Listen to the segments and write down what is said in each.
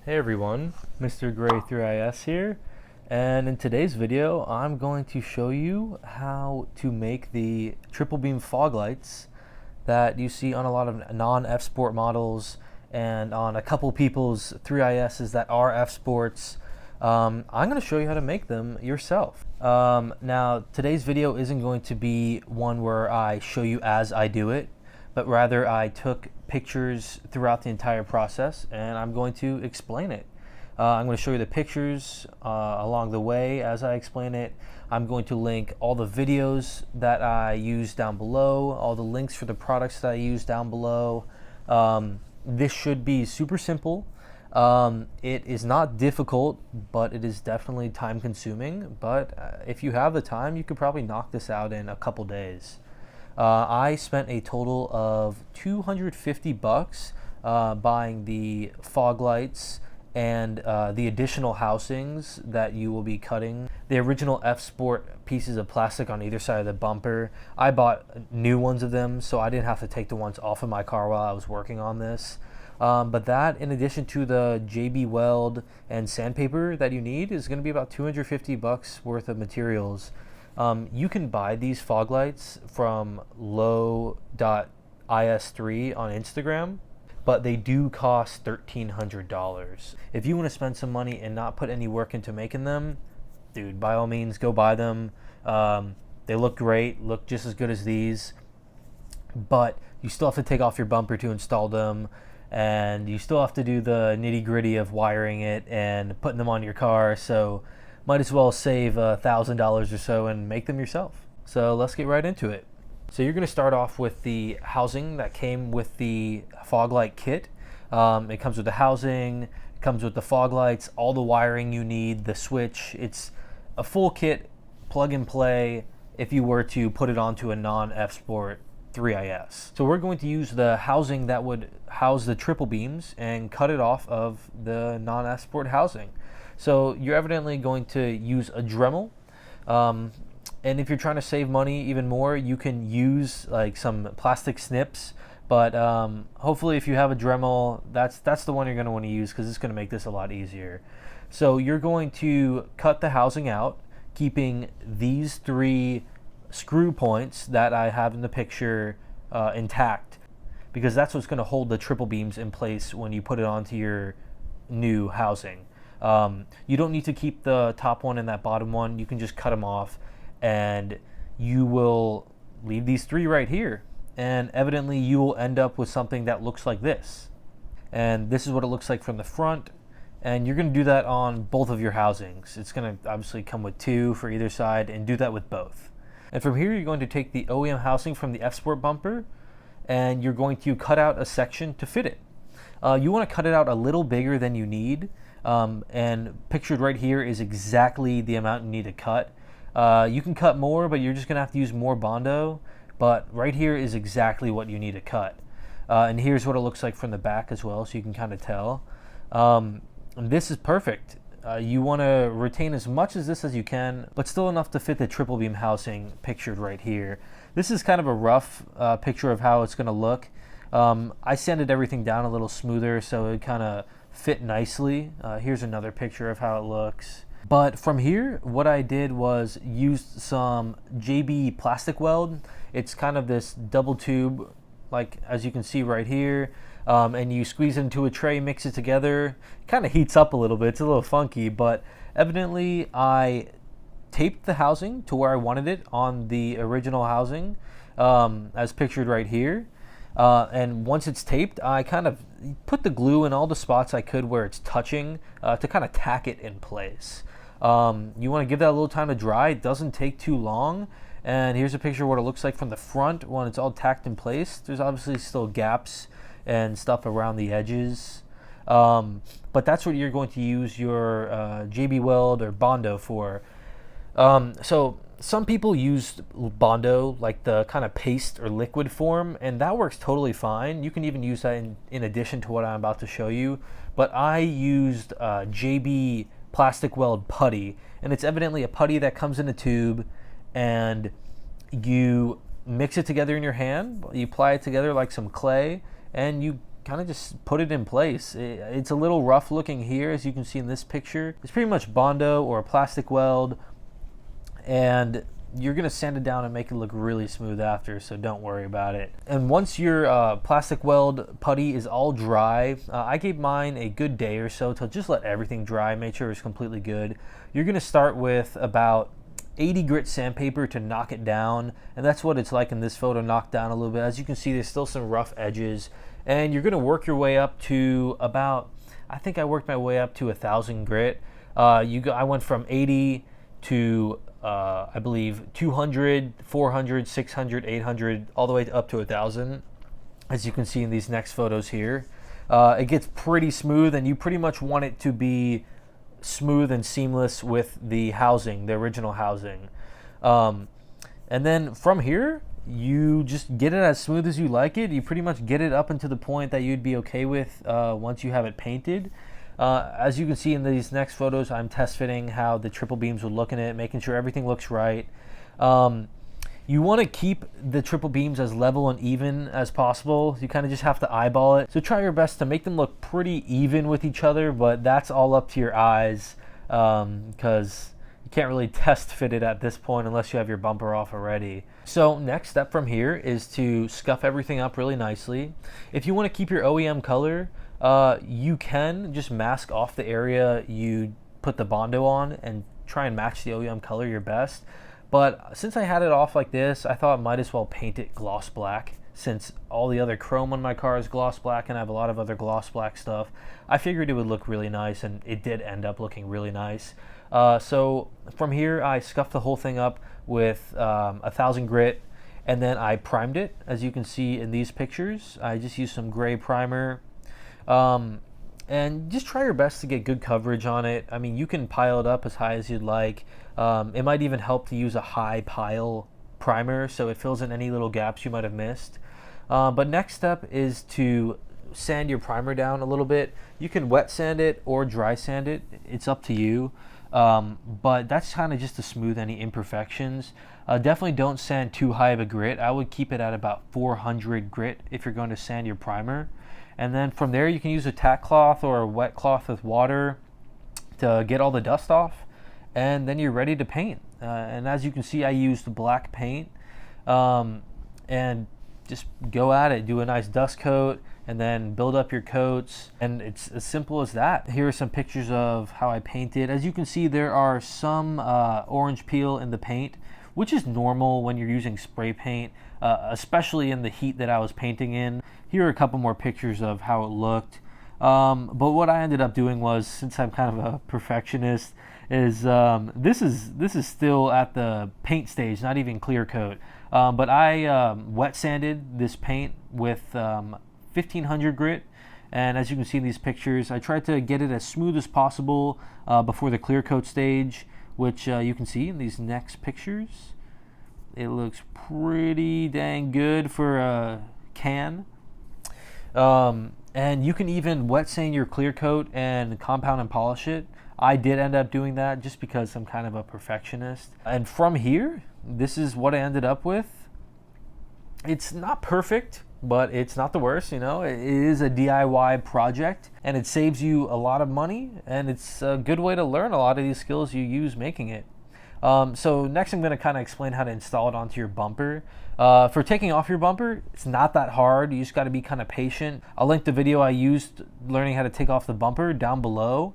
Hey everyone, Mr. Gray 3IS here, and in today's video I'm going to show you how to make the triple beam fog lights that you see on a lot of non-F Sport models and on a couple people's 3ISs that are F Sports. I'm going to show you how to make them yourself. Now today's video isn't going to be one where I show you as I do it, but rather I took pictures throughout the entire process and I'm going to explain it. I'm going to show you the pictures along the way as I explain it. I'm going to link all the videos that I use down below, all the links for the products that I use down below. This should be super simple. It is not difficult, but it is definitely time consuming. But if you have the time, you could probably knock this out in a couple days. I spent a total of $250 buying the fog lights and the additional housings that you will be cutting. The original F Sport pieces of plastic on either side of the bumper, I bought new ones of them so I didn't have to take the ones off of my car while I was working on this. But that, in addition to the JB Weld and sandpaper that you need, is going to be about $250 worth of materials. You can buy these fog lights from low.is3 on Instagram, but they do cost $1,300. If you want to spend some money and not put any work into making them, dude, by all means, go buy them. They look great, look just as good as these, but you still have to take off your bumper to install them, and you still have to do the nitty-gritty of wiring it and putting them on your car, so might as well save $1,000 or so and make them yourself. So let's get right into it. So you're going to start off with the housing that came with the fog light kit. It comes with the housing, it comes with the fog lights, all the wiring you need, the switch. It's a full kit, plug and play, if you were to put it onto a non-F Sport 3IS. So we're going to use the housing that would house the triple beams and cut it off of the non-F Sport housing. So you're evidently going to use a Dremel, and if you're trying to save money even more, you can use like some plastic snips, but hopefully if you have a Dremel, that's the one you're going to want to use because it's going to make this a lot easier. So you're going to cut the housing out, keeping these three screw points that I have in the picture intact, because that's what's going to hold the triple beams in place when you put it onto your new housing. You don't need to keep the top one and that bottom one. You can just cut them off, and you will leave these three right here. And evidently you will end up with something that looks like this. And this is what it looks like from the front. And you're going to do that on both of your housings. It's going to obviously come with two for either side, and do that with both. And from here, you're going to take the OEM housing from the F Sport bumper, and you're going to cut out a section to fit it. You want to cut it out a little bigger than you need. And pictured right here is exactly the amount you need to cut. You can cut more, but you're just going to have to use more Bondo. But right here is exactly what you need to cut. And here's what it looks like from the back as well, so you can kind of tell. And this is perfect. You want to retain as much as this as you can, but still enough to fit the triple beam housing pictured right here. This is kind of a rough picture of how it's going to look. I sanded everything down a little smoother so it kind of fit nicely. Here's another picture of how it looks. But from here, what I did was used some JB Plastic Weld. It's kind of this double tube, like as you can see right here. And you squeeze it into a tray, mix it together. It kind of heats up a little bit. It's a little funky, but evidently I taped the housing to where I wanted it on the original housing, as pictured right here. And once it's taped, I kind of put the glue in all the spots I could where it's touching to kind of tack it in place. You want to give that a little time to dry. It doesn't take too long. And here's a picture of what it looks like from the front when it's all tacked in place. There's obviously still gaps and stuff around the edges. But that's what you're going to use your JB Weld or Bondo for. So some people use Bondo, like the kind of paste or liquid form, and that works totally fine. You can even use that in addition to what I'm about to show you. But I used JB Plastic Weld Putty, and it's evidently a putty that comes in a tube, and you mix it together in your hand, you apply it together like some clay, and you kind of just put it in place. It's a little rough looking here, as you can see in this picture. It's pretty much Bondo or a plastic weld, and you're going to sand it down and make it look really smooth after, so don't worry about it. And once your plastic weld putty is all dry, I gave mine a good day or so to just let everything dry, make sure it's completely good. You're going to start with about 80 grit sandpaper to knock it down, and that's what it's like in this photo, knocked down a little bit. As you can see, there's still some rough edges, and you're going to work your way up to about, I think I worked my way up to 1,000 grit. I went from 80 to I believe 200, 400, 600, 800, all the way up to 1,000, as you can see in these next photos here. It gets pretty smooth, and you pretty much want it to be smooth and seamless with the housing, the original housing. And then from here, you just get it as smooth as you like it. You pretty much get it up into the point that you'd be okay with once you have it painted. As you can see in these next photos, I'm test fitting how the triple beams would look in it, making sure everything looks right. You want to keep the triple beams as level and even as possible. You kind of just have to eyeball it. So try your best to make them look pretty even with each other, but that's all up to your eyes, because you can't really test fit it at this point unless you have your bumper off already. So next step from here is to scuff everything up really nicely. If you want to keep your OEM color, you can just mask off the area you put the Bondo on and try and match the OEM color your best. But since I had it off like this, I thought I might as well paint it gloss black, since all the other chrome on my car is gloss black and I have a lot of other gloss black stuff. I figured it would look really nice, and it did end up looking really nice. So from here, I scuffed the whole thing up with 1,000 grit, and then I primed it. As you can see in these pictures, I just used some gray primer. And just try your best to get good coverage on it. I mean, you can pile it up as high as you'd like. It might even help to use a high pile primer so it fills in any little gaps you might have missed. But next step is to sand your primer down a little bit. You can wet sand it or dry sand it. It's up to you. But that's kind of just to smooth any imperfections. Definitely don't sand too high of a grit. I would keep it at about 400 grit if you're going to sand your primer. And then from there, you can use a tack cloth or a wet cloth with water to get all the dust off, and then you're ready to paint. And as you can see, I used black paint, and just go at it. Do a nice dust coat, and then build up your coats, and it's as simple as that. Here are some pictures of how I painted. As you can see, there are some orange peel in the paint, which is normal when you're using spray paint, especially in the heat that I was painting in. Here are a couple more pictures of how it looked. But what I ended up doing was, since I'm kind of a perfectionist, is this is still at the paint stage, not even clear coat. But I wet sanded this paint with 1,500 grit, and as you can see in these pictures, I tried to get it as smooth as possible before the clear coat stage, which you can see in these next pictures. It looks pretty dang good for a can. And you can even wet sand your clear coat and compound and polish it. I did end up doing that just because I'm kind of a perfectionist. And from here, this is what I ended up with. It's not perfect, but it's not the worst, you know. It is a DIY project, and it saves you a lot of money, and it's a good way to learn a lot of these skills you use making it. So next I'm going to kind of explain how to install it onto your bumper. For taking off your bumper, it's not that hard. You just got to be kind of patient. I'll link the video I used learning how to take off the bumper down below.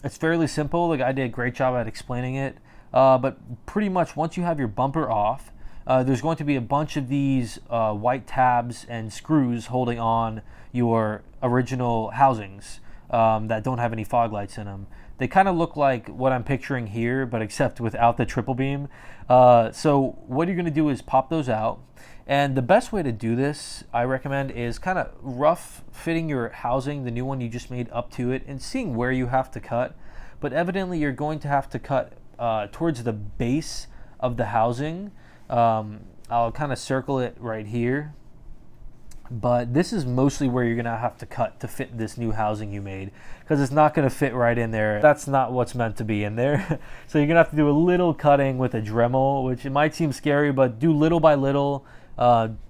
It's fairly simple. The guy did a great job at explaining it. But pretty much once you have your bumper off, there's going to be a bunch of these white tabs and screws holding on your original housings that don't have any fog lights in them. They kind of look like what I'm picturing here, but except without the triple beam. So what you're going to do is pop those out. And the best way to do this, I recommend, is kind of rough fitting your housing, the new one you just made, up to it and seeing where you have to cut. But evidently you're going to have to cut towards the base of the housing. I'll kind of circle it right here. But this is mostly where you're going to have to cut to fit this new housing you made, because it's not going to fit right in there. That's not what's meant to be in there. So you're going to have to do a little cutting with a Dremel, which it might seem scary, but do little by little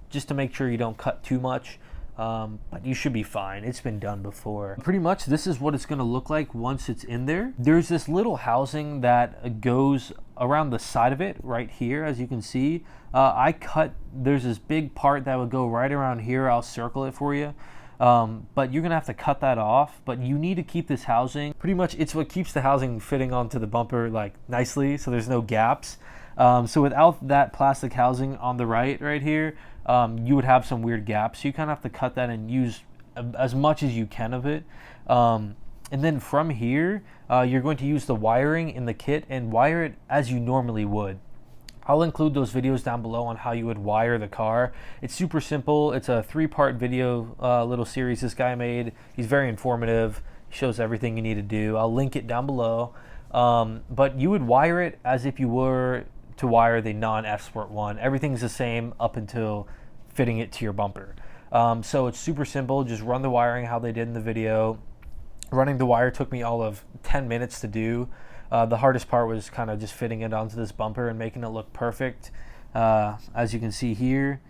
just to make sure you don't cut too much. but you should be fine. It's been done before. Pretty much this is what it's going to look like once it's in there. There's this little housing that goes around the side of it right here, as you can see. There's this big part that would go right around here. I'll circle it for you. But you're gonna have to cut that off, but you need to keep this housing. Pretty much it's what keeps the housing fitting onto the bumper like nicely, so there's no gaps. So without that plastic housing on the right here, you would have some weird gaps. So you kind of have to cut that and use as much as you can of it. And then from here, you're going to use the wiring in the kit and wire it as you normally would. I'll include those videos down below on how you would wire the car. It's super simple. It's a 3-part video little series this guy made. He's very informative. He shows everything you need to do. I'll link it down below. But you would wire it as if you were to wire the non-F-Sport one. Everything's the same up until fitting it to your bumper. So it's super simple. Just run the wiring how they did in the video. Running the wire took me all of 10 minutes to do. The hardest part was kind of just fitting it onto this bumper and making it look perfect. As you can see here,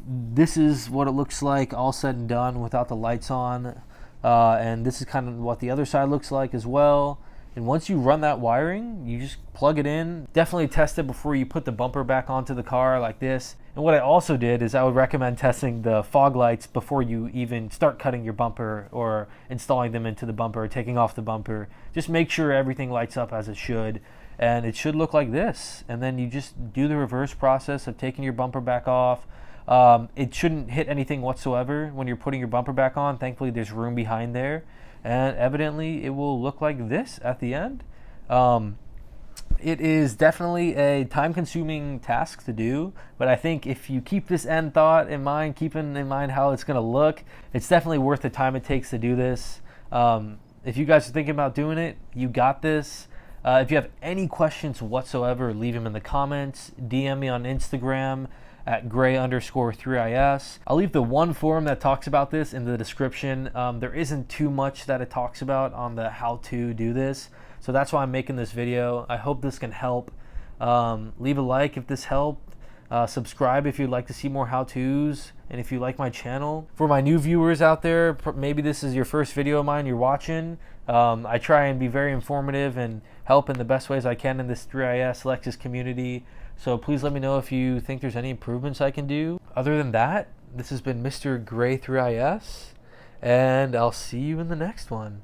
this is what it looks like all said and done without the lights on. And this is kind of what the other side looks like as well. And once you run that wiring, you just plug it in. Definitely test it before you put the bumper back onto the car like this. And what I also did is I would recommend testing the fog lights before you even start cutting your bumper or installing them into the bumper or taking off the bumper. Just make sure everything lights up as it should. And it should look like this. And then you just do the reverse process of taking your bumper back off. It shouldn't hit anything whatsoever when you're putting your bumper back on. Thankfully, there's room behind there. And evidently it will look like this at the end. It is definitely a time-consuming task to do, but I think if you keep this end thought in mind, keeping in mind how it's going to look, it's definitely worth the time it takes to do this. If you guys are thinking about doing it, you got this. If you have any questions whatsoever, leave them in the comments. DM me on Instagram at Grille_3IS. I'll leave the one forum that talks about this in the description. There isn't too much that it talks about on the how to do this, so that's why I'm making this video. I hope this can help. Leave a like if this helped. Subscribe if you'd like to see more how-tos, and if you like my channel. For my new viewers out there, maybe this is your first video of mine you're watching. I try and be very informative and help in the best ways I can in this 3IS Lexus community. So please let me know if you think there's any improvements I can do. Other than that, this has been Mr. Gray 3IS, and I'll see you in the next one.